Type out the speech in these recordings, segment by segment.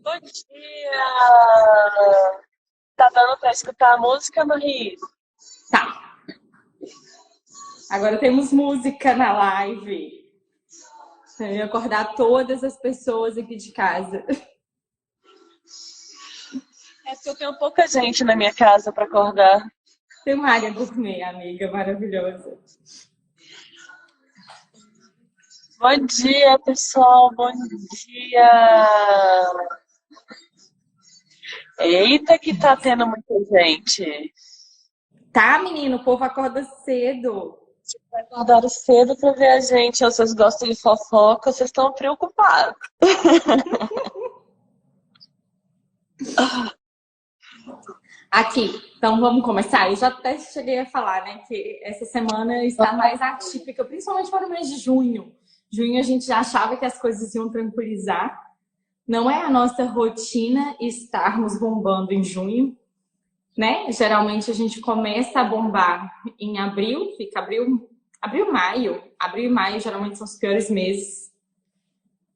Bom dia! Tá dando pra escutar a música, Maris? Tá, agora temos música na live. Eu ia acordar todas as pessoas aqui de casa. É que eu tenho pouca gente na minha casa pra acordar. Tem uma área gourmet, amiga, maravilhosa. Bom dia, pessoal! Bom dia! Eita, que tá tendo muita gente. Tá, menino, o povo acorda cedo. Acordaram cedo pra ver a gente. Vocês gostam de fofoca, vocês estão preocupados. Aqui, então vamos começar. Eu já até cheguei a falar, né, que essa semana está mais atípica, principalmente para o mês de junho. Junho a gente já achava que as coisas iam tranquilizar. Não é a nossa rotina estarmos bombando em junho, né? Geralmente a gente começa a bombar em abril, fica abril e maio geralmente são os piores meses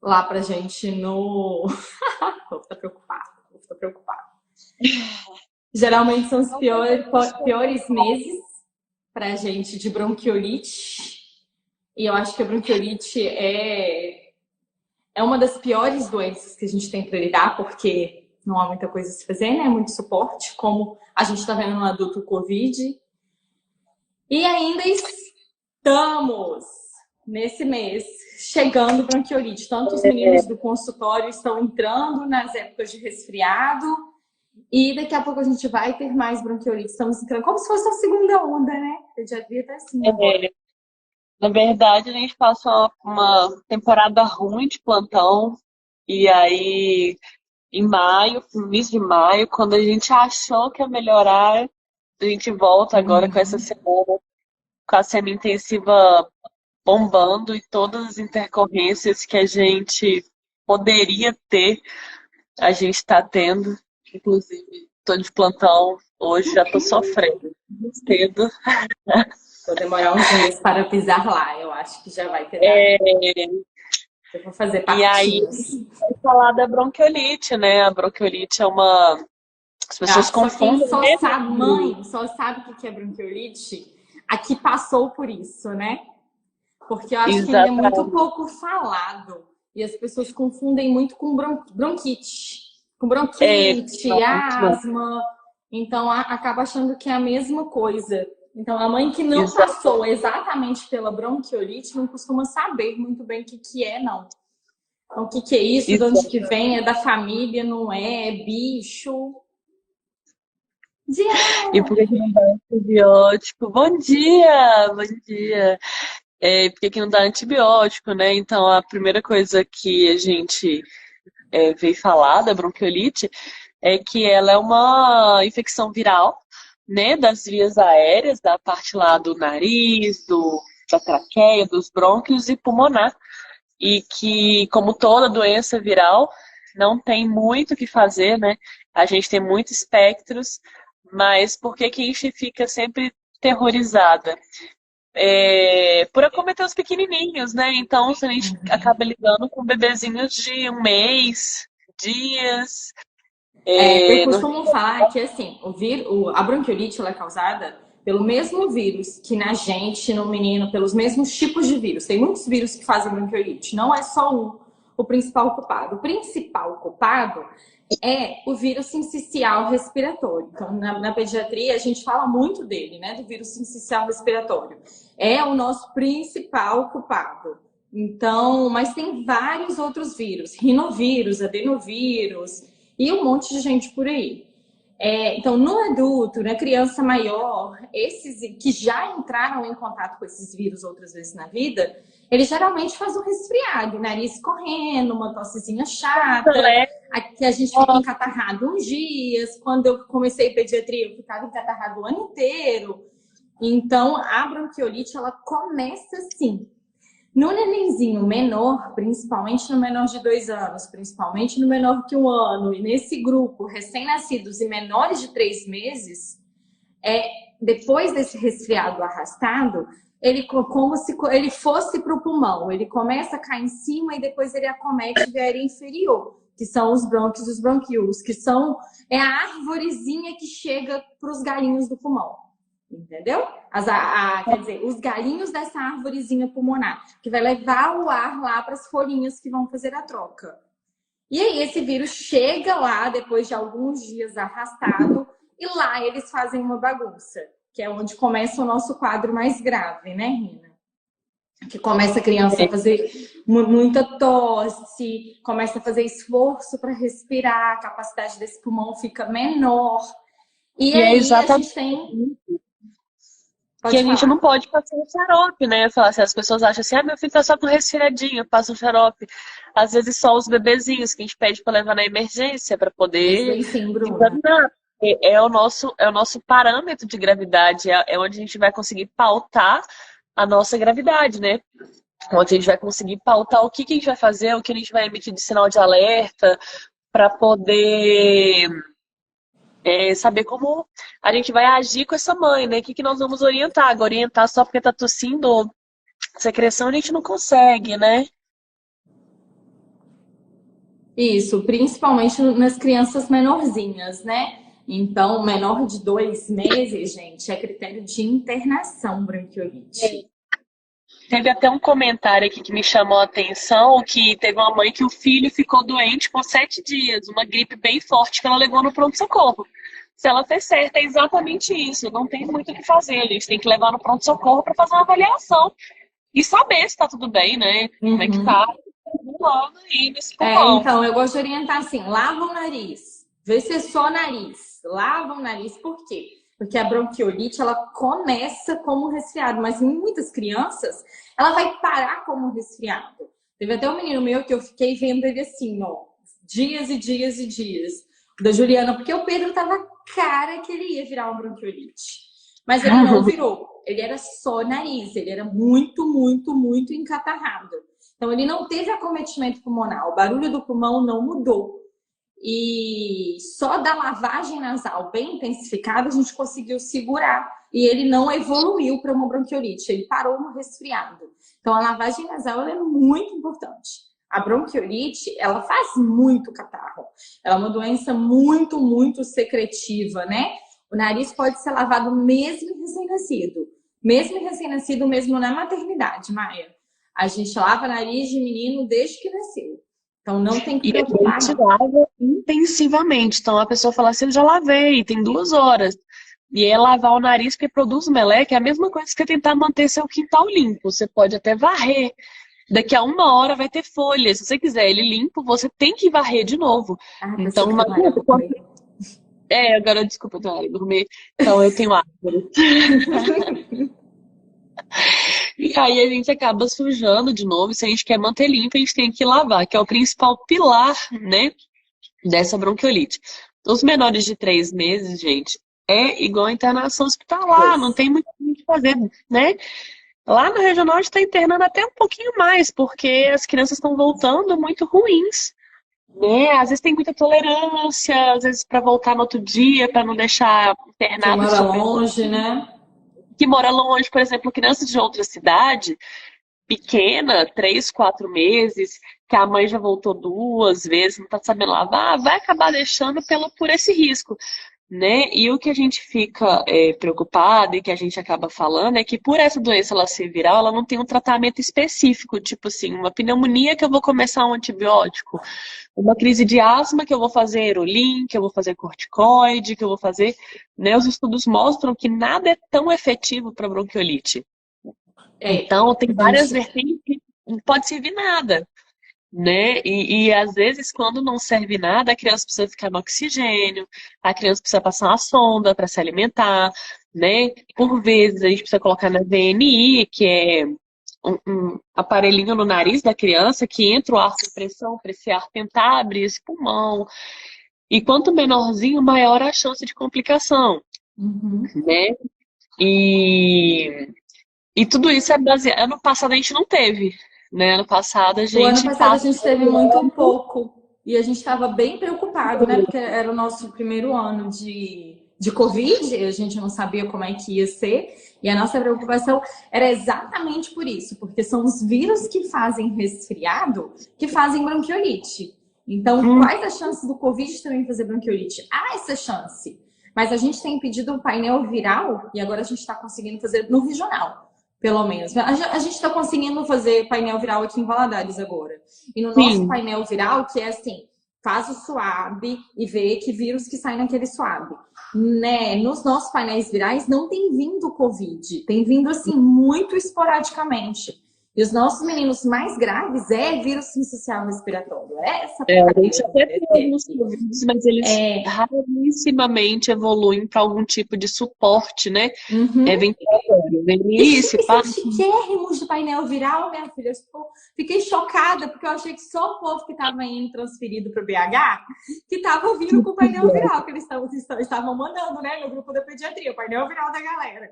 lá pra gente no. O povo tá preocupado, o povo tá preocupado. Geralmente são os piores meses pra gente de bronquiolite. E eu acho que a bronquiolite é uma das piores doenças que a gente tem para lidar, porque não há muita coisa a se fazer, né? Muito suporte, como a gente está vendo no adulto Covid. E ainda estamos nesse mês chegando bronquiolite. Tanto os meninos do consultório estão entrando nas épocas de resfriado e daqui a pouco a gente vai ter mais bronquiolite. Estamos entrando como se fosse uma segunda onda, né? Pediatria tá assim agora. Na verdade, a gente passa uma temporada ruim de plantão. E aí, em maio, no início de maio, quando a gente achou que ia melhorar, a gente volta agora com essa semana, com a semi-intensiva bombando e todas as intercorrências que a gente poderia ter, a gente está tendo. Inclusive, estou de plantão hoje, já estou sofrendo. Cedo. Vou demorar uns dias para pisar lá. Eu acho que já vai ter dado. É, Eu vou fazer e aí, partinhos. vai falar da bronquiolite, né? A bronquiolite é uma. As pessoas Ah, só quem confundem, só né? sabe, mãe, só sabe o que é bronquiolite, aqui passou por isso, né? Porque eu acho que ainda é muito Exatamente. pouco falado. E as pessoas confundem muito com bronquite. Com É, bronquite, asma. Então acaba achando que é a mesma coisa. Então a mãe que não exato. passou exatamente pela bronquiolite não costuma saber muito bem o que é, não. Então, o que é isso? De onde que vem? É da família? Não é? É bicho? E por que que não dá antibiótico? Bom dia! Bom dia! Por que que não dá antibiótico, né? Então, a primeira coisa que a gente veio falar da bronquiolite é que ela é uma infecção viral, né? Das vias aéreas, da parte lá do nariz, da traqueia, dos brônquios e pulmonar. E que, como toda doença viral, não tem muito o que fazer, né? A gente tem muitos espectros, mas por que que a gente fica sempre terrorizada? Por acometer os pequenininhos, né? Então, a gente acaba lidando com bebezinhos de um mês, dias. Eu É, no- costumo falar que assim, a bronquiolite ela é causada pelo mesmo vírus que na gente, no menino, pelos mesmos tipos de vírus. Tem muitos vírus que fazem bronquiolite, não é só um o principal culpado. O principal culpado é o vírus sincicial respiratório. Então, na pediatria, a gente fala muito dele, né? Do vírus sincicial respiratório. É o nosso principal culpado. Então, mas tem vários outros vírus, rinovírus, adenovírus e um monte de gente por aí. Então, no adulto, na criança maior, esses que já entraram em contato com esses vírus outras vezes na vida, eles geralmente fazem um resfriado, nariz correndo, uma tossezinha chata, que a gente fica encatarrado uns dias. Quando eu comecei pediatria, eu ficava encatarrado o ano inteiro. Então, a bronquiolite, ela começa assim. No nenenzinho menor, principalmente no menor de 2 anos, principalmente no menor que 1 ano, e nesse grupo, recém-nascidos e menores de 3 meses, depois desse resfriado arrastado, ele como se ele fosse para o pulmão. Ele começa a cair em cima e depois ele acomete a área inferior. que são os brônquios e os bronquíolos, que é a arvorezinha que chega para os galinhos do pulmão. Entendeu? Quer dizer, os galinhos dessa arvorezinha pulmonar, que vai levar o ar lá para as folhinhas que vão fazer a troca. E aí esse vírus chega lá depois de alguns dias arrastado e lá eles fazem uma bagunça, que é onde começa o nosso quadro mais grave, né, Rina? Que começa a criança a fazer muita tosse, começa a fazer esforço para respirar, a capacidade desse pulmão fica menor. E aí a gente tem... Que a gente não pode passar um xarope, né? Falar assim, as pessoas acham assim, meu filho tá só com resfriadinho, passa um xarope. Às vezes só os bebezinhos que a gente pede para levar na emergência para poder examinar. É o nosso parâmetro de gravidade, é onde a gente vai conseguir pautar a nossa gravidade, né? Onde a gente vai conseguir pautar o que a gente vai fazer, o que a gente vai emitir de sinal de alerta, para poder saber como a gente vai agir com essa mãe, né? O que nós vamos orientar? Agora, orientar só porque tá tossindo secreção, a gente não consegue, né? Isso, principalmente nas crianças menorzinhas, né? Então, menor de 2 meses, gente, é critério de internação bronquiolite. Teve até um comentário aqui que me chamou a atenção, que teve uma mãe que o filho ficou doente com 7 dias, uma gripe bem forte que ela levou no pronto-socorro. Se ela fez certo, é exatamente isso. Não tem muito o que fazer. A gente tem que levar no pronto-socorro para fazer uma avaliação e saber se tá tudo bem, né? Como é que tá rolando aí nesse pulmão. Então, eu gosto de orientar assim, lava o nariz, vê se é só nariz. Lava o nariz, por quê? Porque a bronquiolite, ela começa como resfriado, mas em muitas crianças, ela vai parar como resfriado. Teve até um menino meu que eu fiquei vendo ele assim, ó, dias e dias e dias, da Juliana, porque o Pedro tava cara que ele ia virar uma bronquiolite. Mas ele não virou, ele era só nariz, ele era muito, muito, muito encatarrado. Então, ele não teve acometimento pulmonar, o barulho do pulmão não mudou. E só da lavagem nasal bem intensificada a gente conseguiu segurar. E ele não evoluiu para uma bronquiolite, ele parou no resfriado. Então, a lavagem nasal ela é muito importante. A bronquiolite, ela faz muito catarro. Ela é uma doença muito, muito secretiva, né? O nariz pode ser lavado mesmo em recém-nascido. Mesmo em recém-nascido, mesmo na maternidade, Maia. A gente lava nariz de menino desde que nasceu. Então, não tem que preocupar. E a gente lava intensivamente. Então, a pessoa fala assim, eu já lavei, tem 2 horas. E é lavar o nariz porque produz meleca. É a mesma coisa que você tentar manter seu quintal limpo. Você pode até varrer. Daqui a 1 hora vai ter folha. Se você quiser ele limpo, você tem que varrer de novo. Então, não adianta. Agora, desculpa, eu tenho área dormir. Então, eu tenho árvore. E aí a gente acaba sujando de novo. Se a gente quer manter limpo, a gente tem que lavar, que é o principal pilar, né, dessa bronquiolite. Os menores de 3 meses, gente, é igual a internação hospitalar, não tem muito o que fazer, né? Lá no regional a gente está internando até um pouquinho mais, porque as crianças estão voltando muito ruins, né? Às vezes tem muita tolerância, às vezes para voltar no outro dia, para não deixar internado. Que mora longe, né? Que mora longe, por exemplo, crianças de outra cidade, pequena, 3, 4 meses, que a mãe já voltou 2 vezes, não tá sabendo lavar, vai acabar deixando por esse risco, né? E o que a gente fica preocupado e que a gente acaba falando é que por essa doença ela ser viral, ela não tem um tratamento específico, tipo assim, uma pneumonia que eu vou começar um antibiótico, uma crise de asma que eu vou fazer Aerolim, que eu vou fazer corticoide, que eu vou fazer, né? Os estudos mostram que nada é tão efetivo para bronquiolite. Então, tem várias vertentes que não pode servir nada, né? E às vezes, quando não serve nada, a criança precisa ficar no oxigênio, a criança precisa passar uma sonda para se alimentar, né? Por vezes, a gente precisa colocar na VNI, que é um aparelhinho no nariz da criança que entra o ar sem pressão, para esse ar tentar abrir esse pulmão. E quanto menorzinho, maior a chance de complicação, né? E tudo isso é baseado. Ano passado a gente não teve, né? Ano passado a gente. O ano passado a gente teve muito pouco. E a gente estava bem preocupado, né? Porque era o nosso primeiro ano de Covid, a gente não sabia como é que ia ser. E a nossa preocupação era exatamente por isso, porque são os vírus que fazem resfriado que fazem bronquiolite. Então, quais as chances do Covid também fazer bronquiolite? Há essa chance. Mas a gente tem pedido um painel viral e agora a gente está conseguindo fazer no regional, pelo menos. A gente está conseguindo fazer painel viral aqui em Valadares agora. E no nosso Sim. painel viral, que é assim, faz o swab e vê que vírus que sai naquele swab. Né? Nos nossos painéis virais não tem vindo Covid, tem vindo assim muito esporadicamente. E os nossos meninos mais graves é vírus sincicial respiratório. É essa A gente porcaria. até tem alguns Covids, mas eles rarissimamente evoluem para algum tipo de suporte, né? É ventilatório. Velhice, pá. Chiquérrimos de painel viral, minha filha. Eu fiquei chocada, porque eu achei que só o povo que estava indo transferido para o BH que estava vindo com o painel viral, que eles estavam mandando, né, no grupo da pediatria, o painel viral da galera.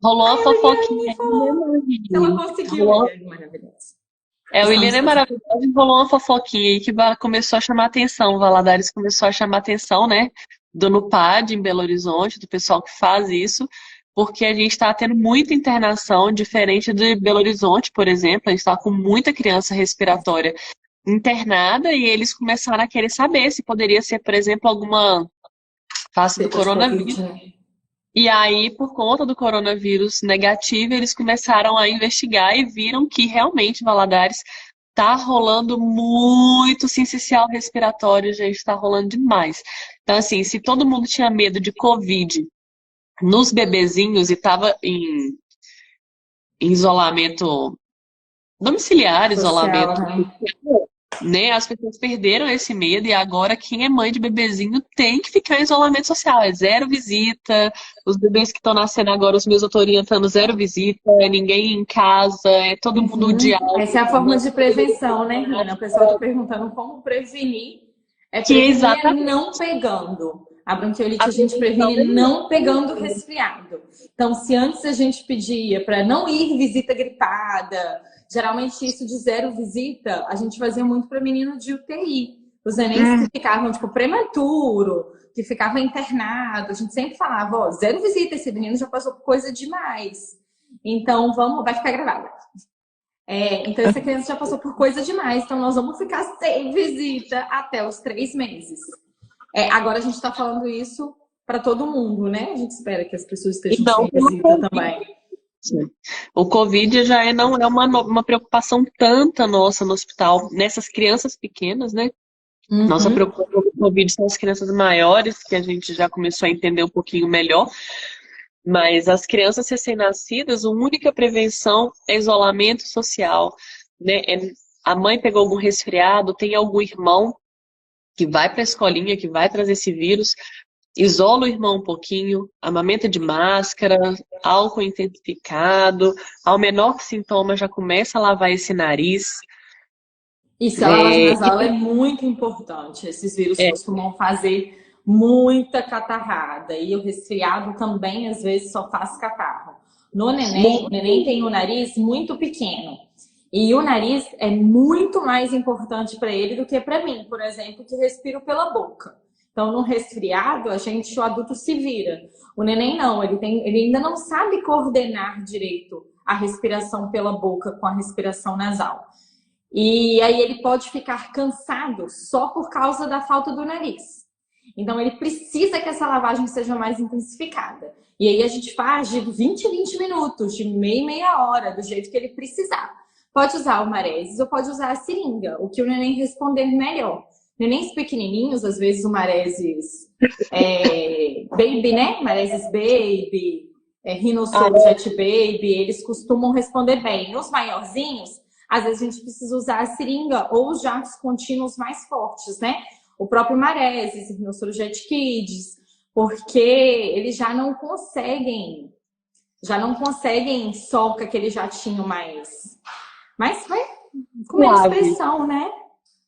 Rolou uma fofoquinha. Ela conseguiu, Williane, maravilhosa. O Williane é maravilhoso, rolou uma fofoquinha aí que começou a chamar atenção. O Valadares começou a chamar atenção, né? Do NUPAD em Belo Horizonte, do pessoal que faz isso, porque a gente está tendo muita internação, diferente de Belo Horizonte, por exemplo. A gente está com muita criança respiratória internada e eles começaram a querer saber se poderia ser, por exemplo, alguma face do coronavírus. E aí, por conta do coronavírus negativo, eles começaram a investigar e viram que realmente Valadares tá rolando muito sincicial respiratório, gente, tá rolando demais. Então, assim, se todo mundo tinha medo de Covid nos bebezinhos e tava em isolamento domiciliar, isolamento, né? As pessoas perderam esse medo e agora quem é mãe de bebezinho tem que ficar em isolamento social. É zero visita, os bebês que estão nascendo agora, os meus eu tô orientando zero visita, ninguém em casa, é todo mundo de aula. Essa é a forma de prevenção, né, Rina? O pessoal tá perguntando como prevenir. É prevenir não pegando. A bronquiolite a gente previne não pegando resfriado. Então, se antes a gente pedia para não ir visita gripada, geralmente isso de zero visita, a gente fazia muito para menino de UTI. Os nenéns que ficavam, tipo, prematuro, que ficava internado. A gente sempre falava, ó, zero visita, esse menino já passou por coisa demais. Então, vai ficar gravado. Então, essa criança já passou por coisa demais. Então, nós vamos ficar sem visita até os 3 meses. Agora a gente está falando isso para todo mundo, né? A gente espera que as pessoas estejam sem visita também. O Covid não é uma preocupação tanta nossa no hospital, nessas crianças pequenas, né? Nossa preocupação com o Covid são as crianças maiores, que a gente já começou a entender um pouquinho melhor. Mas as crianças recém-nascidas, a única prevenção é isolamento social, né? A mãe pegou algum resfriado, tem algum irmão que vai para a escolinha, que vai trazer esse vírus, isola o irmão um pouquinho, amamenta de máscara, álcool intensificado, ao menor sintoma já começa a lavar esse nariz. Isso, a lavagem nasal é muito importante. Esses vírus costumam fazer muita catarrada. E o resfriado também, às vezes, só faz catarro. No neném, o neném tem o nariz muito pequeno. E o nariz é muito mais importante para ele do que para mim, por exemplo, que respiro pela boca. Então, no resfriado, o adulto se vira. O neném não, ele ainda não sabe coordenar direito a respiração pela boca com a respiração nasal. E aí ele pode ficar cansado só por causa da falta do nariz. Então, ele precisa que essa lavagem seja mais intensificada. E aí a gente faz de 20 em 20 minutos, de meia hora, do jeito que ele precisar. Pode usar o Maresis ou pode usar a seringa, o que o neném responder melhor. Nenéns pequenininhos, às vezes o Maresis Baby, né? Maresis Baby, Rhinoceros Baby, eles costumam responder bem. Os maiorzinhos, às vezes a gente precisa usar a seringa ou os jatos contínuos mais fortes, né? O próprio Maresis, Rhinoceros Kids, porque eles já não conseguem só com aquele jatinho mais com menos pressão, né?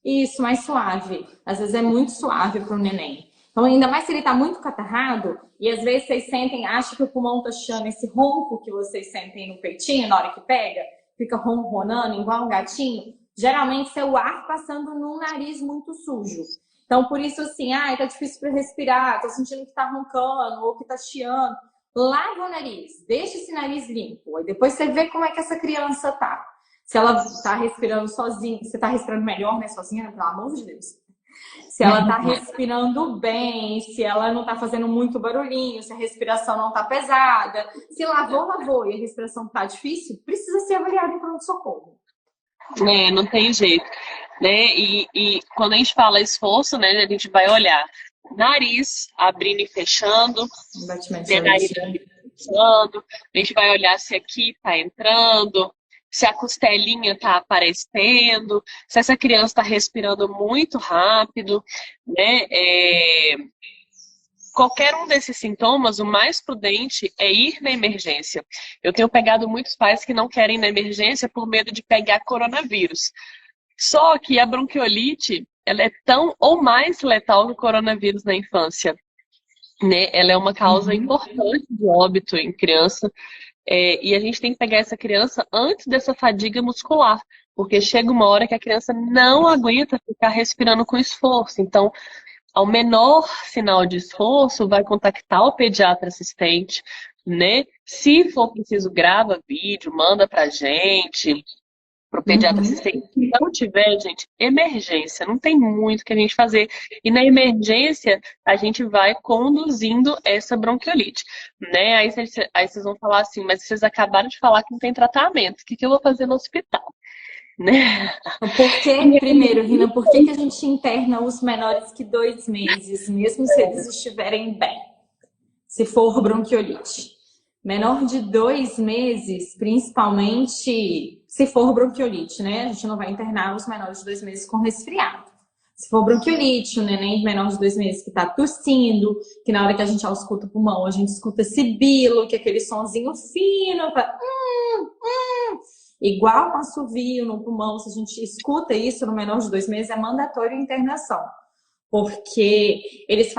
Isso, mais suave. Às vezes é muito suave para o neném. Então, ainda mais se ele está muito catarrado, e às vezes vocês acham que o pulmão está chiando, esse ronco que vocês sentem no peitinho na hora que pega, fica ronronando igual um gatinho, geralmente isso é o ar passando num nariz muito sujo. Então, por isso assim, tá difícil para respirar, tô sentindo que tá roncando ou que tá chiando. Lava o nariz, deixa esse nariz limpo. Aí depois você vê como é que essa criança tá. Se ela tá respirando sozinha, você tá respirando melhor, né, sozinha, pelo amor de Deus. Se ela está respirando bem, se ela não está fazendo muito barulhinho, se a respiração não está pesada, se lavou e a respiração está difícil, precisa ser avaliada em pronto-socorro. É, não tem jeito, né? E quando a gente fala esforço, né, a gente vai olhar nariz abrindo e fechando, Batimento de né, nariz laringe. abrindo e fechando. A gente vai olhar se aqui tá entrando, se a costelinha tá aparecendo, se essa criança está respirando muito rápido, né? Qualquer um desses sintomas, o mais prudente é ir na emergência. Eu tenho pegado muitos pais que não querem ir na emergência por medo de pegar coronavírus. Só que a bronquiolite, ela é tão ou mais letal que o coronavírus na infância, né? Ela é uma causa importante de óbito em criança, e a gente tem que pegar essa criança antes dessa fadiga muscular, porque chega uma hora que a criança não aguenta ficar respirando com esforço. Então, ao menor sinal de esforço, vai contactar o pediatra assistente, né? Se for preciso, grava vídeo, manda pra gente, pro pediatra assistente. Se não tiver, gente, emergência, não tem muito que a gente fazer. E na emergência, a gente vai conduzindo essa bronquiolite, né? Aí vocês vão falar assim, mas vocês acabaram de falar que não tem tratamento. O que que eu vou fazer no hospital? Né? Por que, primeiro, Rina, por que a gente interna os menores que 2 meses, mesmo se eles estiverem bem? Se for bronquiolite. Menor de 2 meses, principalmente se for bronquiolite, né? A gente não vai internar os menores de 2 meses com resfriado. Se for bronquiolite, o neném menor de 2 meses que tá tossindo, que na hora que a gente ausculta o pulmão, a gente escuta sibilo, que é aquele sonzinho fino, igual um assovio no pulmão. Se a gente escuta isso no menor de 2 meses, é mandatório internação. Porque eles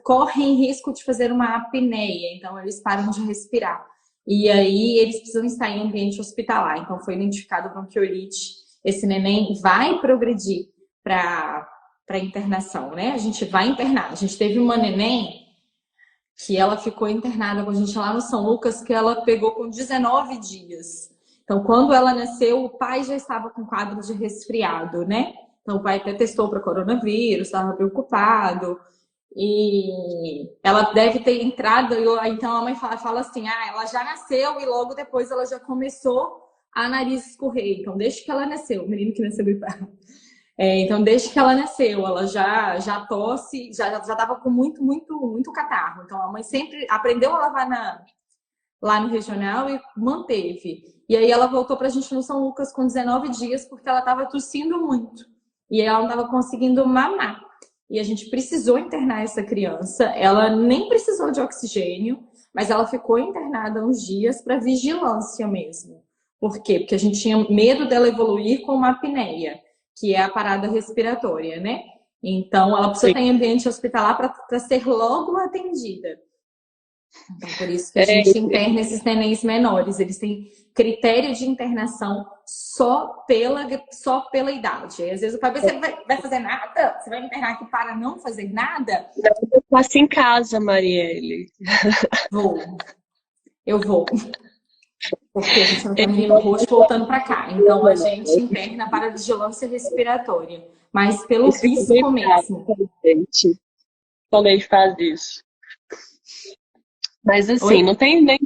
correm risco de fazer uma apneia, então eles param de respirar. E aí eles precisam estar em ambiente hospitalar. Então foi identificado bronquiolite. Esse neném vai progredir para internação, né? A gente vai internar. A gente teve uma neném que ela ficou internada com a gente lá no São Lucas, que ela pegou com 19 dias. Então, quando ela nasceu, o pai já estava com quadro de resfriado, né? Então, o pai até testou para coronavírus, estava preocupado. E ela deve ter entrado, então a mãe fala assim, ela já nasceu e logo depois ela já começou a nariz escorrer. Então, desde que ela nasceu, o menino que nasceu gripado. Então, desde que ela nasceu, ela já tosse, já estava com muito catarro. Então, a mãe sempre aprendeu a lavar lá no regional e manteve. E aí ela voltou pra gente no São Lucas com 19 dias porque ela estava tossindo muito. E ela não estava conseguindo mamar. E a gente precisou internar essa criança. Ela nem precisou de oxigênio, mas ela ficou internada uns dias para vigilância mesmo. Por quê? Porque a gente tinha medo dela evoluir com uma apneia, que é a parada respiratória, né? Então, ela precisa estar em ambiente hospitalar para ser logo atendida. Então, por isso que a gente interna esses nenéns menores. Eles têm critério de internação só pela idade. Aí, às vezes o pai você vai fazer nada? Você vai internar aqui para não fazer nada? Eu faço em casa, Marielle. Eu vou. Porque a gente não tem menino roxo voltando para cá. Então, a gente interna para vigilância respiratória. Mas pelo risco mesmo. Quando a gente faz isso. Mas assim, não tem nem.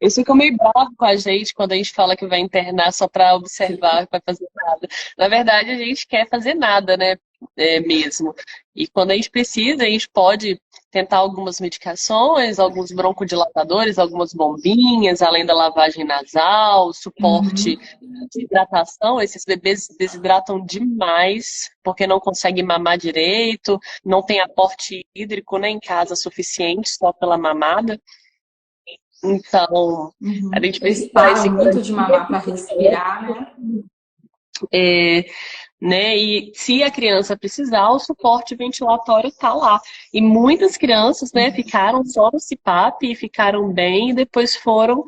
Eles ficam meio bravos com a gente quando a gente fala que vai internar só para observar, que vai fazer nada. Na verdade, a gente quer fazer nada, né? Mesmo. E quando a gente precisa, a gente pode tentar algumas medicações, alguns broncodilatadores, algumas bombinhas, além da lavagem nasal, suporte de hidratação. Esses bebês desidratam demais porque não conseguem mamar direito, não tem aporte hídrico nem em casa suficiente só pela mamada. Então, a gente Eles precisa param muito de mamar para respirar, né? E se a criança precisar, o suporte ventilatório está lá. E muitas crianças, né, ficaram só no CPAP e ficaram bem e depois foram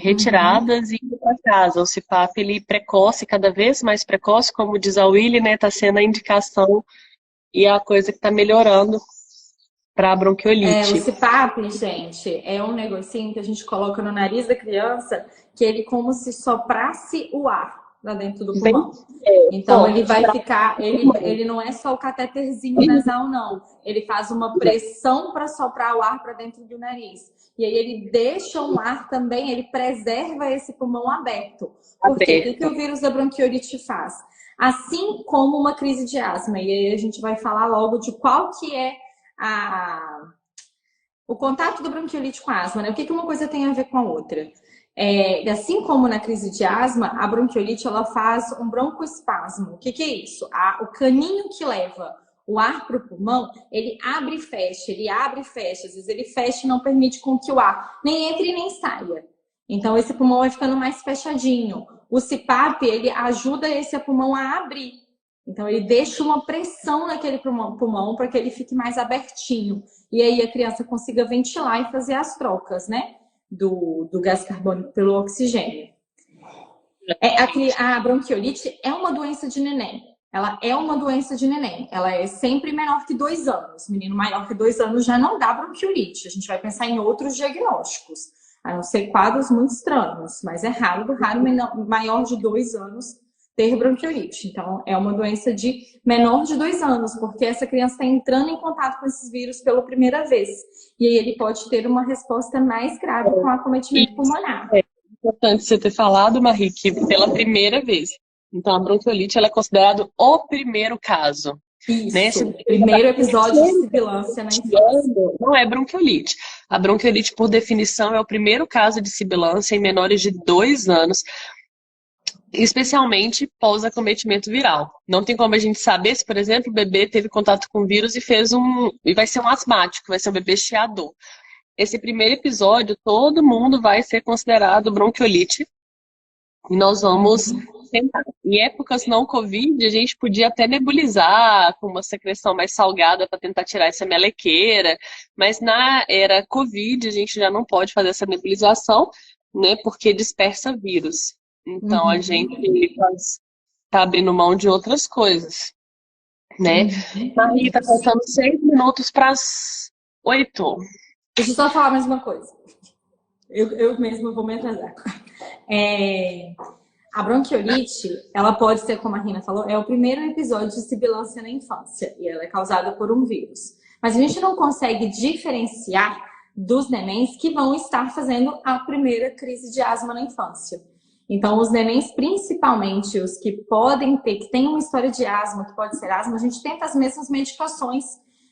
retiradas e indo para casa. O CPAP ele precoce, cada vez mais precoce, como diz a Willy, né, está sendo a indicação e a coisa que está melhorando para a bronquiolite. O CPAP, gente, é um negocinho que a gente coloca no nariz da criança que ele como se soprasse o ar. para dentro do Bem, pulmão. Então ele forte vai pra ficar, ele não é só o cateterzinho nasal, não. Ele faz uma pressão para soprar o ar para dentro do nariz. E aí ele deixa um ar também, ele preserva esse pulmão aberto. Por quê? O que aberto. o vírus da bronquiolite faz? Assim como uma crise de asma. E aí a gente vai falar logo de qual que é o contato da bronquiolite com a asma, né? O que uma coisa tem a ver com a outra? Assim como na crise de asma, a bronquiolite ela faz um broncoespasmo. O que é isso? O caninho que leva o ar para o pulmão, ele abre e fecha, ele abre e fecha. Às vezes ele fecha e não permite com que o ar nem entre nem saia. Então esse pulmão vai ficando mais fechadinho. O CPAP, ele ajuda esse pulmão a abrir. Então ele deixa uma pressão naquele pulmão para que ele fique mais abertinho. E aí a criança consiga ventilar e fazer as trocas, né? Do gás carbônico pelo oxigênio. A bronquiolite é uma doença de neném. Ela é uma doença de neném. Ela é sempre menor que 2 anos. Menino maior que 2 anos já não dá bronquiolite. A gente vai pensar em outros diagnósticos. A não ser quadros muito estranhos. Mas é raro maior de 2 anos ter bronquiolite. Então, é uma doença de menor de 2 anos, porque essa criança está entrando em contato com esses vírus pela primeira vez. E aí ele pode ter uma resposta mais grave com acometimento pulmonar. É importante você ter falado, Marie, que pela primeira vez. Então, a bronquiolite ela é considerada o primeiro caso. Isso, né? Primeiro episódio de sibilância na infância. Não é bronquiolite. A bronquiolite, por definição, é o primeiro caso de sibilância em menores de 2 anos, especialmente pós-acometimento viral. Não tem como a gente saber se, por exemplo, o bebê teve contato com o vírus e vai ser um asmático, vai ser um bebê chiador. Esse primeiro episódio, todo mundo vai ser considerado bronquiolite. E nós vamos tentar. Em épocas não Covid, a gente podia até nebulizar com uma secreção mais salgada para tentar tirar essa melequeira. Mas na era Covid, a gente já não pode fazer essa nebulização, né? Porque dispersa vírus. Então a gente está abrindo mão de outras coisas, né? Maria, está faltando 6 minutos para as 8. Deixa eu só falar mais uma coisa. Eu mesma vou me atrasar. A bronquiolite, ela pode ser, como a Rina falou, é o primeiro episódio de sibilância na infância. E ela é causada por um vírus. Mas a gente não consegue diferenciar dos nenéns que vão estar fazendo a primeira crise de asma na infância. Então, os nenéns, principalmente os que podem ter, que têm uma história de asma, que pode ser asma, a gente tenta as mesmas medicações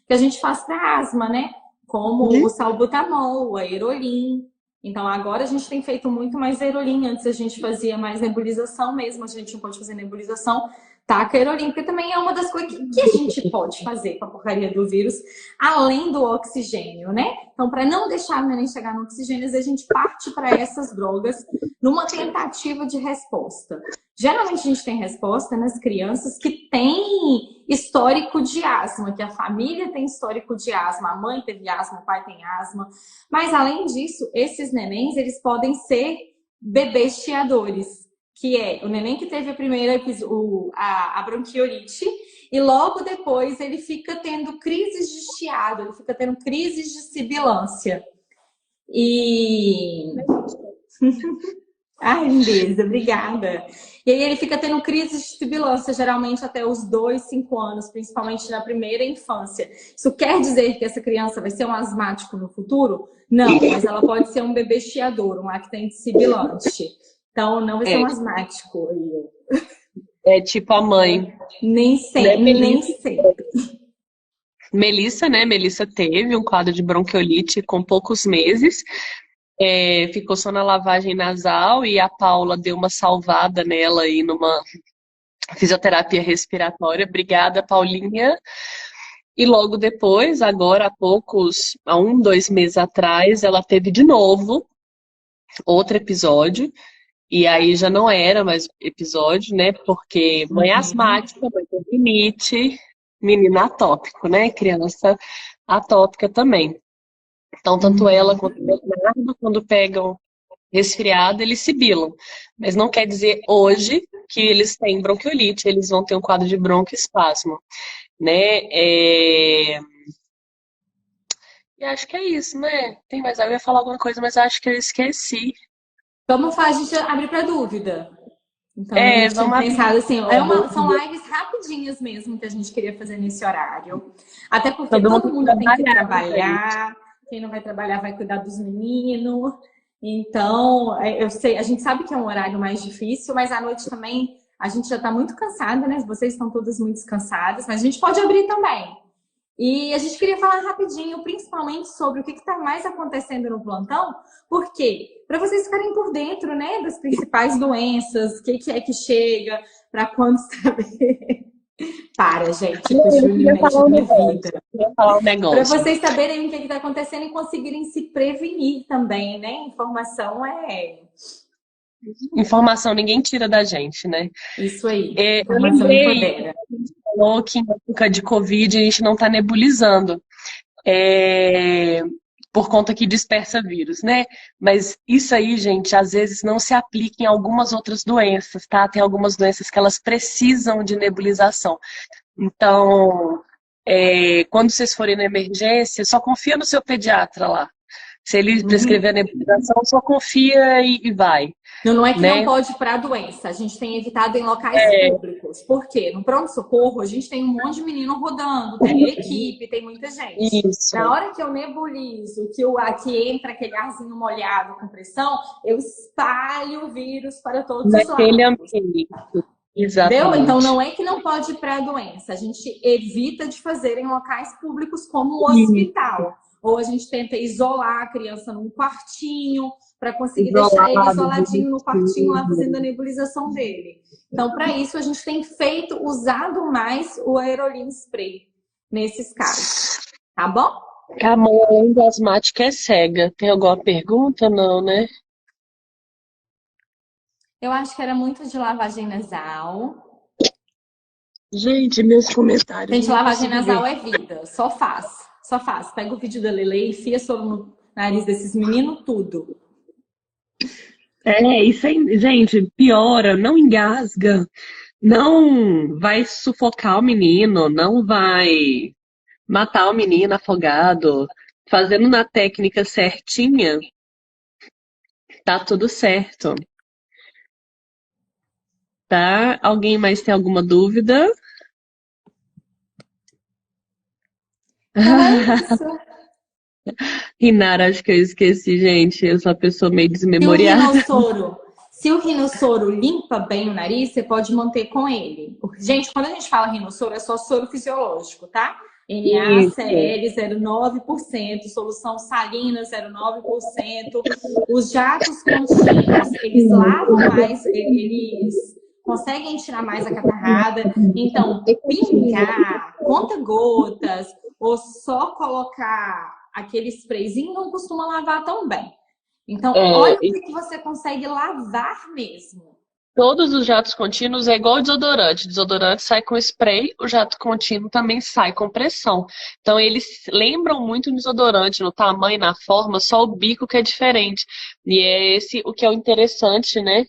que a gente faz para asma, né? Como o salbutamol, o aerolim. Então, agora a gente tem feito muito mais aerolim. Antes a gente fazia mais nebulização mesmo. A gente não pode fazer nebulização. Taca aerolim, porque também é uma das coisas que a gente pode fazer com a porcaria do vírus, além do oxigênio, né? Então, para não deixar o neném chegar no oxigênio, às vezes a gente parte para essas drogas numa tentativa de resposta. Geralmente a gente tem resposta nas crianças que têm histórico de asma, que a família tem histórico de asma, a mãe teve asma, o pai tem asma. Mas, além disso, esses nenéns, eles podem ser bebês chiadores, que é o neném que teve a bronquiolite e logo depois ele fica tendo crises de chiado, ele fica tendo crises de sibilância. E... Ai, lindeza, obrigada. E aí ele fica tendo crises de sibilância, geralmente até os 2, 5 anos, principalmente na primeira infância. Isso quer dizer que essa criança vai ser um asmático no futuro? Não, mas ela pode ser um bebê chiador, um lactente sibilante. Então, não vai ser um asmático. É tipo a mãe. Nem sempre, nem sempre. Melissa, né? Melissa teve um quadro de bronquiolite com poucos meses. Ficou só na lavagem nasal e a Paula deu uma salvada nela aí numa fisioterapia respiratória. Obrigada, Paulinha. E logo depois, agora há 1, 2 meses atrás, ela teve de novo outro episódio. E aí já não era mais episódio, né? Porque mãe asmática, mãe com rinite, menina atópico, né? Criança atópica também. Então, tanto ela quanto o Bernardo, quando pegam resfriado, eles sibilam. Mas não quer dizer hoje que eles têm bronquiolite, eles vão ter um quadro de broncoespasmo, né? E acho que é isso, né? Tem mais, eu ia falar alguma coisa, mas acho que eu esqueci. Vamos fazer, a gente abre para dúvida. Então a gente tinha vamos pensado abrir. assim, são lives rapidinhas mesmo que a gente queria fazer nesse horário. Até porque Todo mundo todo tem que mundo tem que trabalhar, né, gente? trabalhar, quem não vai trabalhar vai cuidar dos meninos. Então, eu sei, a gente sabe que é um horário mais difícil, mas à noite também a gente já está muito cansada, né? Vocês estão todas muito cansadas, mas a gente pode abrir também. E a gente queria falar rapidinho, principalmente sobre o que está mais acontecendo no plantão, porque para vocês ficarem por dentro, né, das principais doenças, o que é que chega, para quando saber. Para, gente, que o Eu Júnior queria mexe falar um na minha negócio. vida. Eu queria falar um Para negócio. vocês saberem o que está acontecendo e conseguirem se prevenir também, né? Informação é Informação ninguém tira da gente, né? isso aí. Eu Informação lembrei, empodera. a gente falou que em época de Covid a gente não está nebulizando. É, por conta que dispersa vírus, né? Mas isso aí, gente, às vezes não se aplica em algumas outras doenças, tá? Tem algumas doenças que elas precisam de nebulização. Então, quando vocês forem na emergência, só confia no seu pediatra lá. Se ele prescrever a Uhum. nebulização, só confia e vai, Não é que não né? pode para a doença, a gente tem evitado em locais públicos. Por quê? No pronto-socorro, a gente tem um monte de menino rodando, tem equipe, tem muita gente. Na Isso. hora que eu nebulizo, que aqui entra aquele arzinho molhado com pressão, eu espalho o vírus para todos os Naquele lados. ambiente. Entendeu? Então Exatamente. não é que não pode ir para a doença, a gente evita de fazer em locais públicos como o E hospital. Ou a gente tenta isolar a criança num quartinho para conseguir deixar ele isolado, isoladinho no quartinho lá fazendo a bonitinho. nebulização dele. Então, para isso, a gente tem usado mais o aerolim spray nesses casos. Tá bom? A mãe, além de asmática, é cega. Tem alguma pergunta? Não, né? Eu acho que era muito de lavagem nasal. Gente, meus comentários, Gente, não lavagem consigo ver. nasal é vida. Só faz. Só faz. Pega o vídeo da Lele e enfia soro no nariz desses meninos, tudo. Isso aí, gente, piora, não engasga, não vai sufocar o menino, não vai matar o menino afogado. Fazendo na técnica certinha, tá tudo certo, tá? Alguém mais tem alguma dúvida? Então é isso. Inara, acho que eu esqueci, gente. Eu sou uma pessoa meio Se o desmemoriada. rinossoro, se o rinossoro limpa bem o nariz, você pode manter com ele. Gente, quando a gente fala rinossoro, é só soro fisiológico, tá? Isso. NaCl 0,9%, solução salina 0,9%. Os jatos contínuos, eles lavam mais, eles conseguem tirar mais a catarrada. Então, pingar, conta-gotas, ou só colocar aquele sprayzinho não costuma lavar tão bem. Então, É, olha o que você consegue lavar mesmo. todos os jatos contínuos é igual desodorante. Desodorante sai com spray, o jato contínuo também sai com pressão. Então, eles lembram muito o desodorante no tamanho, na forma, só o bico que é diferente. E é esse o que é o interessante, né,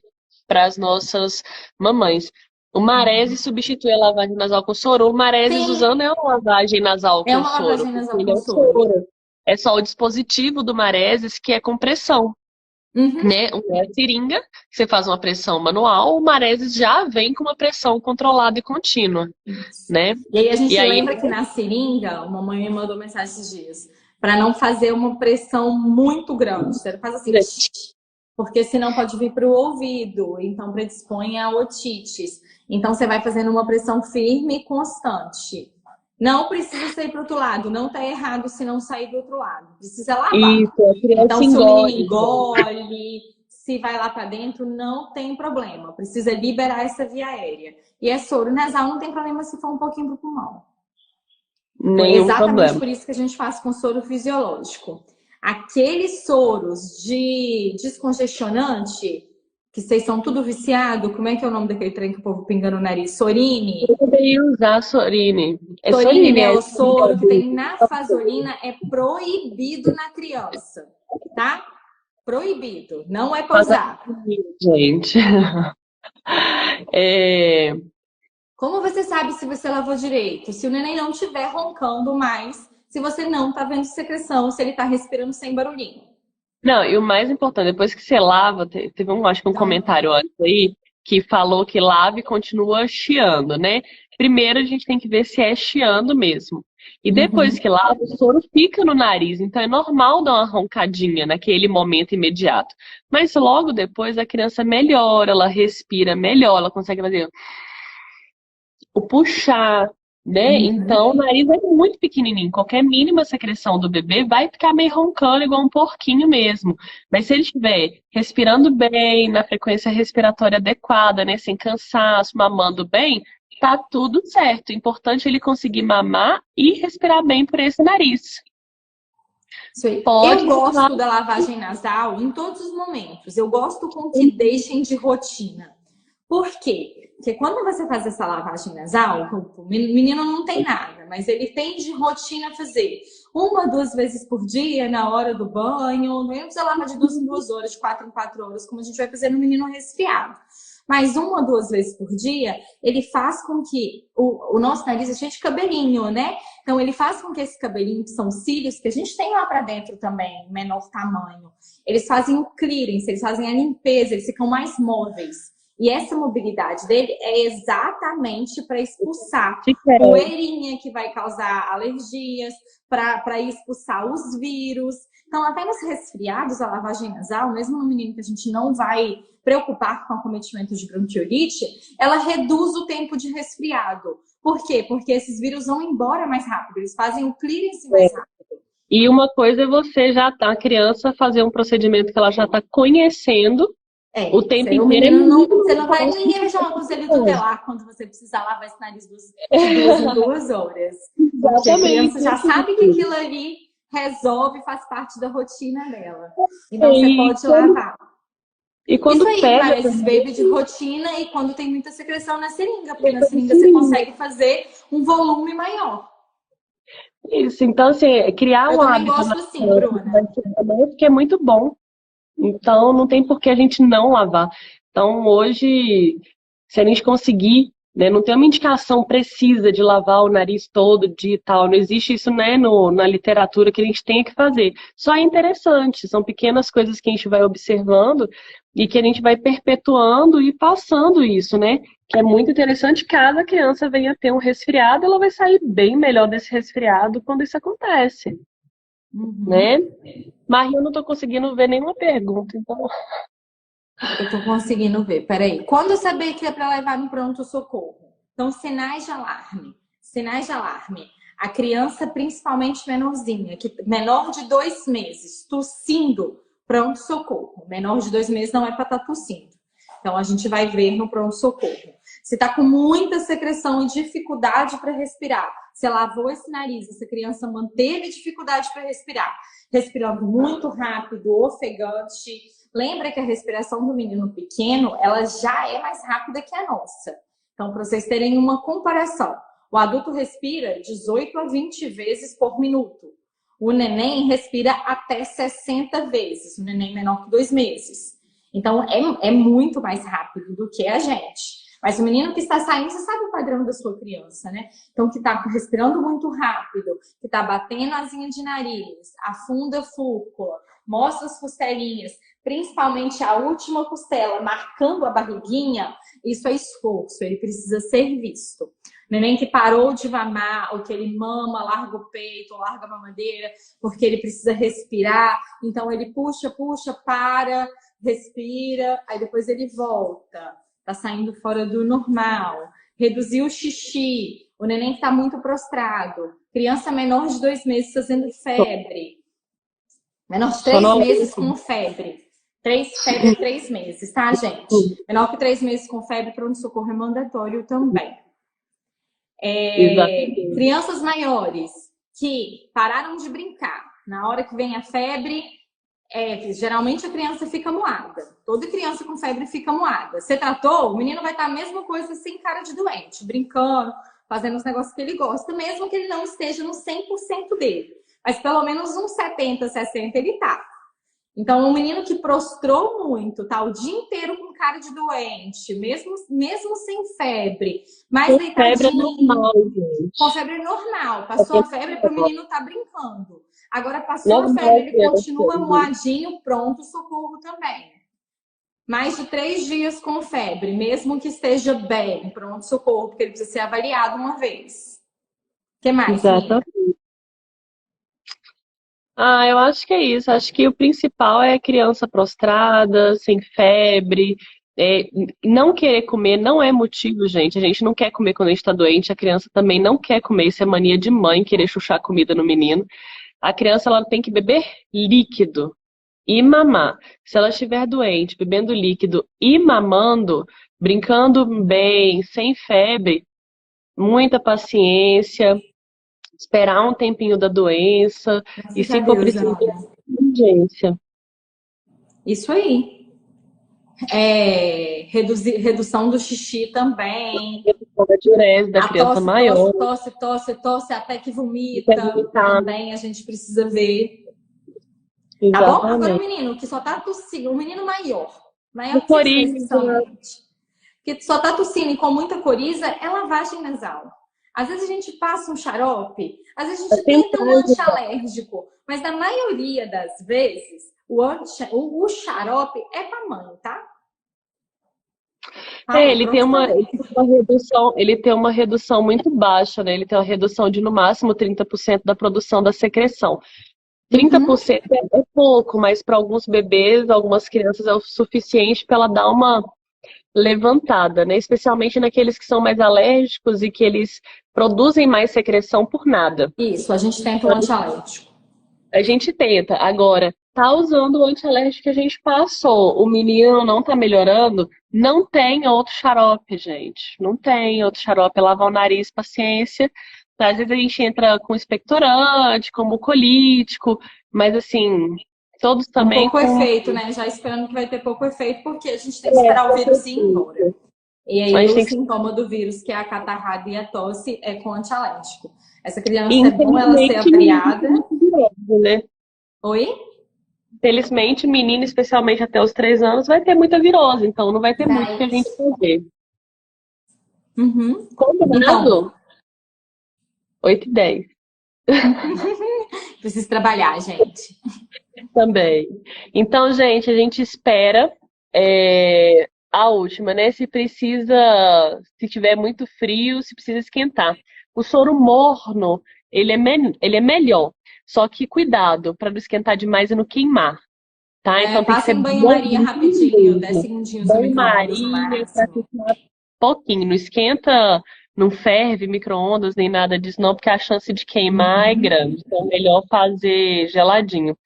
para as nossas mamães. O Marese substitui a lavagem nasal com soro. O Mareses Sim, usando é uma lavagem nasal é com uma soro, lavagem porque nasal ele com é um soro. soro. É só o dispositivo do Mareses que é com pressão. Uhum. Né? Uma seringa, você faz uma pressão manual, o Maresis já vem com uma pressão controlada e contínua, Isso. né? E aí a E gente aí, lembra que na seringa, uma mãe me mandou mensagem esses dias, para não fazer uma pressão muito grande. Você faz assim, porque senão pode vir para o ouvido, então predispõe a otites. Então você vai fazendo uma pressão firme e constante. Não precisa sair para o outro lado, não está errado se não sair do outro lado. Precisa lavar. isso, a criança Então, se o menino engole. engole, se vai lá para dentro, não tem problema. Precisa liberar essa via aérea. E é soro nasal, não tem problema se for um pouquinho pro pulmão. Nenhum Exatamente problema. por isso que a gente faz com soro fisiológico. Aqueles soros de descongestionante, que vocês são tudo viciado, como é que é o nome daquele trem que o povo pinga no nariz? Sorine. Eu poderia usar Sorine. É Sorine, Sorine, né? é O soro que tem nafasolina é proibido na criança, tá? Proibido. Não é pra usar. gente. É, Como você sabe se você lavou direito? Se o neném não estiver roncando mais, se você não tá vendo secreção, se ele tá respirando sem barulhinho. não, e o mais importante, depois que você lava, teve acho que um Então, comentário antes aí, que falou que lava e continua chiando, né? Primeiro a gente tem que ver se é chiando mesmo. E depois Uhum. que lava, o soro fica no nariz, então é normal dar uma roncadinha naquele momento imediato. Mas logo depois a criança melhora, ela respira melhor, ela consegue fazer o puxar, né? Uhum. Então o nariz é muito pequenininho. Qualquer mínima secreção do bebê vai ficar meio roncando, igual um porquinho mesmo. Mas se ele estiver respirando bem, na frequência respiratória adequada, né? Sem cansaço, mamando bem, tá tudo certo. O importante é ele conseguir mamar e respirar bem por esse nariz. Isso aí. Eu Pode continuar. gosto da lavagem nasal em todos os momentos. Eu gosto com que deixem de rotina. Por quê? Porque quando você faz essa lavagem nasal, o menino não tem nada, mas ele tem de rotina fazer uma, duas vezes por dia, na hora do banho. Não precisa lavar de 2 em 2 horas, de 4 em 4 horas, como a gente vai fazer no menino resfriado. Mas uma, duas vezes por dia, ele faz com que o nosso nariz é cheio de cabelinho, né? Então, ele faz com que esse cabelinho, que são cílios, que a gente tem lá para dentro também, menor tamanho, eles fazem o clearance, eles fazem a limpeza, eles ficam mais móveis. E essa mobilidade dele é exatamente para expulsar poeirinha que vai causar alergias, para expulsar os vírus. Então, até nos resfriados, a lavagem nasal, mesmo no menino que a gente não vai preocupar com acometimento de bronquiolite, ela reduz o tempo de resfriado. Por quê? Porque esses vírus vão embora mais rápido, eles fazem o clearance mais rápido. E uma coisa é você já tá, a criança, fazer um procedimento que ela já está conhecendo o tempo O inteiro é menino não, muito você não vai, ninguém vai chamar o conselho tutelar quando você precisar lavar esse nariz de 2 em 2 horas. Porque a criança exatamente já isso. sabe que aquilo ali resolve, faz parte da rotina dela. Então você E pode lavar. Isso quando aí, pega para esses baby de rotina e quando tem muita secreção na seringa, porque na também, seringa você consegue fazer um volume maior. isso, então assim, criar Eu um também hábito gosto na assim, criança que vai Bruna. ser benéfico é muito bom. Então não tem por que a gente não lavar. Então hoje, se a gente conseguir, né, não tem uma indicação precisa de lavar o nariz todo dia e tal, não existe isso, né, na literatura que a gente tem que fazer. Só é interessante, são pequenas coisas que a gente vai observando e que a gente vai perpetuando e passando isso, né? Que é muito interessante, caso a criança venha ter um resfriado, ela vai sair bem melhor desse resfriado quando isso acontece, Uhum. né? Mas eu não estou conseguindo ver nenhuma pergunta, então. Eu tô conseguindo ver. Peraí. Quando eu saber que é para levar no pronto-socorro? Então, sinais de alarme. Sinais de alarme. A criança, principalmente menorzinha, que menor de 2 meses, tossindo, pronto-socorro. Menor de 2 meses não é para estar tossindo. Então, a gente vai ver no pronto-socorro. Se tá com muita secreção e dificuldade para respirar, você lavou esse nariz, essa criança manteve dificuldade para respirar, respirando muito rápido, ofegante. Lembra que a respiração do menino pequeno, ela já é mais rápida que a nossa. Então, para vocês terem uma comparação, o adulto respira 18 a 20 vezes por minuto. O neném respira até 60 vezes, o neném menor que 2 meses. Então, é muito mais rápido do que a gente. Mas o menino que está saindo, você sabe o padrão da sua criança, né? Então, que está respirando muito rápido, que está batendo asinha de nariz, afunda a fúrcula, mostra as costelinhas, principalmente a última costela, marcando a barriguinha, isso é esforço, ele precisa ser visto. Neném que parou de mamar, ou que ele mama, larga o peito, ou larga a mamadeira, porque ele precisa respirar, então ele puxa, puxa, para, respira, aí depois ele volta. Tá saindo fora do normal. Reduzir o xixi. O neném que tá muito prostrado. Criança menor de 2 meses fazendo febre. Menor de 3 meses com febre. Febre 3 meses, tá, gente? Menor que 3 meses com febre, pronto-socorro é mandatório também. Exatamente. Crianças maiores que pararam de brincar. Na hora que vem a febre, geralmente a criança fica moada. Toda criança com febre fica moada. Você tratou, o menino vai estar a mesma coisa sem cara de doente, brincando, fazendo os negócios que ele gosta, mesmo que ele não esteja no 100% dele. Mas pelo menos uns 70, 60 ele tá. Então, um menino que prostrou muito, tá o dia inteiro com cara de doente, mesmo sem febre, mais Com febre é deitadinho, normal, gente. com febre normal. Passou a febre para o menino tá brincando. Agora passou a Normal, febre, ele criança. continua moadinho, pronto, socorro também. mais de 3 dias com febre, mesmo que esteja bem, pronto-socorro, porque ele precisa ser avaliado uma vez. O que mais, menina? Exatamente. Ah, eu acho que é isso. Acho que o principal é a criança prostrada, sem febre. É, não querer comer não é motivo, gente. A gente não quer comer quando a gente está doente. A criança também não quer comer. Isso é mania de mãe, querer chuchar comida no menino. A criança ela tem que beber líquido e mamar. Se ela estiver doente, bebendo líquido e mamando, brincando bem, sem febre, muita paciência, esperar um tempinho da doença e, Graças a se for Deus, preciso, Ana. urgência. Isso aí. Redução do xixi também. A diurese da A criança tosse, tosse, maior, tosse, tosse, tosse até que quer vomita. evitar, Também a gente precisa ver. Tá bom? Agora o exatamente. menino que só tá tossindo, o menino maior No que 6 meses coriza, principalmente, que só tá tossindo e com muita coriza, é lavagem nasal. Às vezes a gente passa um xarope, às vezes a gente tenta tentar um ajudar. antialérgico, mas na maioria das vezes o xarope é pra mãe, tá? É, Falou, ele tem uma redução muito baixa, né? Ele tem uma redução de no máximo 30% da produção da secreção. Trinta por Uhum. cento é pouco, mas para alguns bebês, algumas crianças é o suficiente para ela dar uma levantada, né? Especialmente naqueles que são mais alérgicos e que eles produzem mais secreção por nada. Isso, a gente tenta um antialérgico. A gente tenta. Agora, tá usando o antialérgico que a gente passou. O menino não tá melhorando. Não tem outro xarope, gente. Não tem outro xarope. Lavar o nariz, paciência. Às vezes a gente entra com expectorante, com mucolítico, mas assim, todos Com também pouco com. efeito, né? Já esperando que vai ter pouco efeito, porque a gente tem que esperar o vírus ir embora. E A aí gente o tem que. sintoma do vírus, que é a catarrada e a tosse, é com antialérgico. Essa criança é bom ela ser Infelizmente, avaliada. né? Oi? Felizmente, menino, especialmente até os 3 anos, vai ter muita virose, então não vai ter muito que Vai. a gente fazer. Uhum. Então, Combinado? 8h10 preciso trabalhar, gente. também. Então, gente, a gente espera a última, né? Se precisa, se tiver muito frio, se precisa esquentar. O soro morno, ele é melhor. Só que cuidado para não esquentar demais e não queimar, tá? É, Então tem que passa ser em banho-maria bem rapidinho, 10 mesmo. segundinhos no micro-ondas no Banho-maria para máximo. ficar pouquinho. Não esquenta, não ferve micro-ondas nem nada disso, não, porque a chance de queimar é Uhum. grande. Então é melhor fazer geladinho.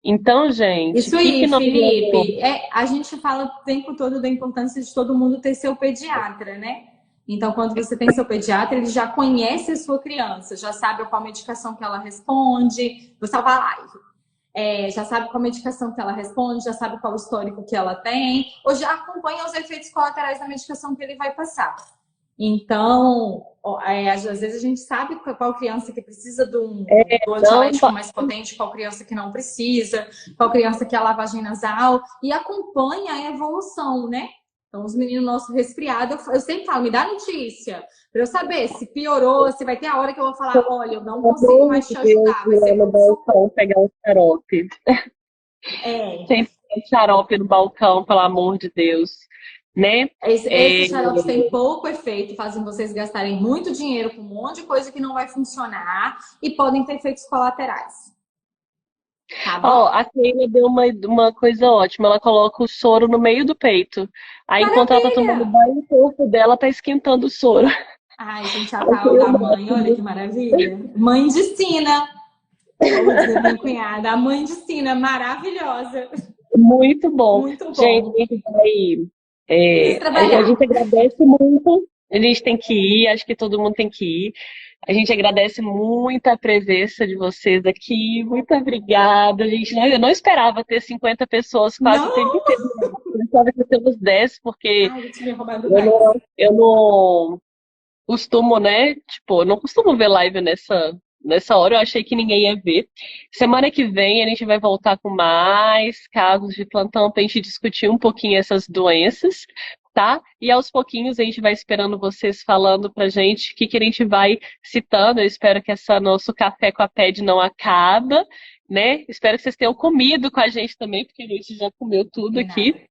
Então, gente, o Isso que aí, que nós vamos. Felipe. A gente fala o tempo todo da importância de todo mundo ter seu pediatra, né? Então, quando você tem seu pediatra, ele já conhece a sua criança, já sabe qual medicação que ela responde. Vou salvar a live. Já sabe qual medicação que ela responde, já sabe qual o histórico que ela tem, ou já acompanha os efeitos colaterais da medicação que ele vai passar. Então, às vezes a gente sabe qual criança que precisa do Não, antialérgico mais potente, qual criança que não precisa, qual criança que é a lavagem nasal, e acompanha a evolução, né? Então, os meninos nossos resfriados, eu sempre falo, me dá notícia, para eu saber se piorou, se vai ter a hora que eu vou falar, olha, eu não pelo consigo amor mais de te Deus, ajudar, vai ir lá ser no balcão pronto-socorro. pegar um xarope. É, Sempre tem xarope no balcão, pelo amor de Deus, né? esses xaropes têm pouco efeito, fazem vocês gastarem muito dinheiro com um monte de coisa que não vai funcionar e podem ter efeitos colaterais. Tá Ó, bom? a Keila deu uma coisa ótima. Ela coloca o soro no meio do peito. Aí, enquanto ela tá tomando Maravilha! banho, o corpo dela tá esquentando o soro. Ai, gente, a Achei tal o da mãe, olha que máximo. maravilha. Mãe de Sina, como dizer minha cunhada, a mãe de Sina, maravilhosa. Muito bom. Muito Gente, bom. a gente vai. Preciso A gente trabalhar. agradece muito. A gente tem que ir, acho que todo mundo tem que ir. A gente agradece muito a presença de vocês aqui. Muito obrigada. Eu não esperava ter 50 pessoas quase o tempo Não! inteiro. Eu pensava que ia ter uns 10, porque Ai, eu tinha roubado eu 10. não costumo, né? Tipo, eu não costumo ver live nessa hora. Eu achei que ninguém ia ver. Semana que vem a gente vai voltar com mais casos de plantão pra gente discutir um pouquinho essas doenças, tá? E aos pouquinhos a gente vai esperando vocês falando pra gente o que que a gente vai citando. Eu espero que essa nosso café com a PED não acaba, né? Espero que vocês tenham comido com a gente também, porque a gente já comeu tudo E aqui. nada.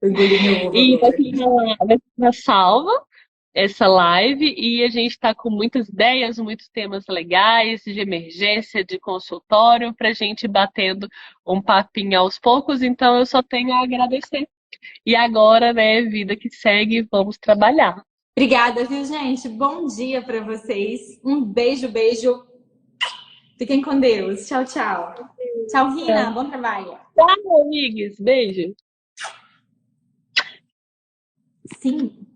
Vou engolir meu ovo E agora. vai ficar salva essa live e a gente está com muitas ideias, muitos temas legais de emergência, de consultório, para a gente ir batendo um papinho aos poucos. Então eu só tenho a agradecer. E agora, né, vida que segue, vamos trabalhar. Obrigada, viu, gente? Bom dia para vocês. Um beijo, beijo. Fiquem com Deus. Tchau, tchau. Tchau, Rina. Tchau, Bom trabalho. tchau, amigos. Beijo. Sim.